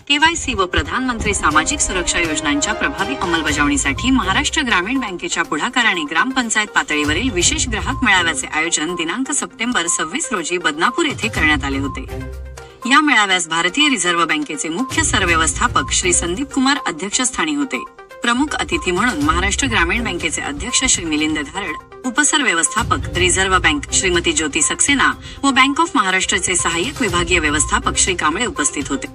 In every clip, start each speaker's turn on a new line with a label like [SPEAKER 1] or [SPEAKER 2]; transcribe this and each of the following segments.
[SPEAKER 1] KYC व प्रधानमंत्री सामाजिक सुरक्षा योजनांच्या प्रभावी अंमलबजावणीसाठी महाराष्ट्र ग्रामीण बँकेच्या पुढाकाराने ग्रामपंचायत पातळीवरील विशेष ग्राहक मेळाव्याचे आयोजन दिनांक सप्टेंबर 26 रोजी बदनापूर येथे करण्यात आले होते। या मेळाव्यास भारतीय रिझर्व्ह बँकेचे मुख्य सरव्यवस्थापक श्री संदीप कुमार अध्यक्षस्थानी होते। प्रमुख अतिथी म्हणून महाराष्ट्र ग्रामीण बँकेचे अध्यक्ष श्री मिलिंद धारड, उपसरव्यवस्थापक रिझर्व्ह बँक श्रीमती ज्योती सक्सेना व बँक ऑफ महाराष्ट्रचे सहाय्यक विभागीय व्यवस्थापक श्री कांबळे उपस्थित होते।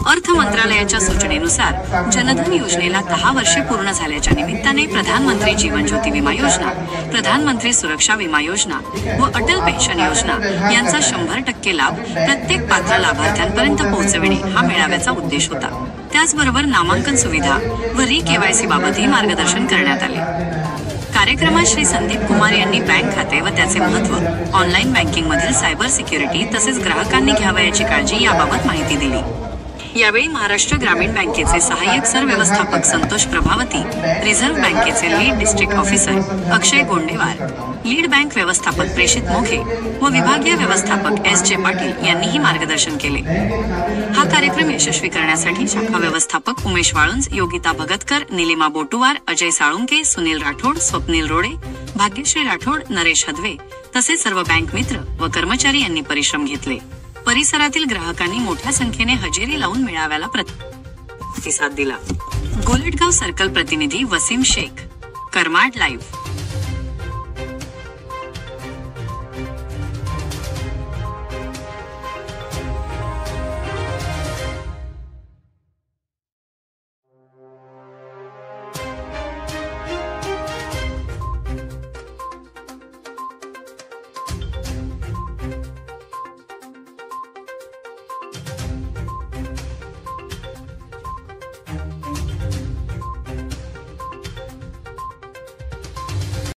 [SPEAKER 1] अर्थ मंत्रालयाच्या सूचनेनुसार जनधन योजनेला 10 वर्षे पूर्ण झाल्याच्या निमित्ताने प्रधानमंत्री जीवन ज्योती विमा योजना, प्रधानमंत्री सुरक्षा विमा योजना व अटल पेन्शन योजना यांचा 100% लाभ प्रत्येक पात्र लाभार्थ्यांपर्यंत पोहोचविणे हा मेळाव्याचा उद्देश होता। त्याचबरोबर नामांकन सुविधा व केवायसी बाबतही मार्गदर्शन करण्यात आले। कार्यक्रमात श्री संदीप कुमार यांनी बँक खाते व त्याचे महत्त्व, ऑनलाईन बँकिंग मधील सायबर सिक्युरिटी तसेच ग्राहकांनी घ्यावयाची काळजी याबाबत माहिती दिली। यावेळी महाराष्ट्र ग्रामीण बँकेचे सहाय्यक सरव्यवस्थापक संतोष प्रभावती, रिझर्व्ह बँकेचे लीड डिस्ट्रिक्ट ऑफिसर अक्षय गोंडेवार, लीड बँक व्यवस्थापक प्रेषित मोघे व विभागीय व्यवस्थापक S.J. पाटील यांनीही मार्गदर्शन केले। हा कार्यक्रम यशस्वी करण्यासाठी शाखा व्यवस्थापक उमेश वाळुंज, योगिता भगतकर, निलिमा बोटुवार, अजय साळुंके, सुनील राठोड, स्वप्नील रोडे, भाग्यश्री राठोड, नरेश हदवे तसेच सर्व बँक मित्र व कर्मचारी यांनी परिश्रम घेतले। परिसरातील ग्राहकांनी मोठ्या संख्येने हजेरी लावून मेळाव्याला प्रतिसाद दिला। गोलटगाव सर्कल प्रतिनिधी वसीम शेख, करमाड लाईव्ह।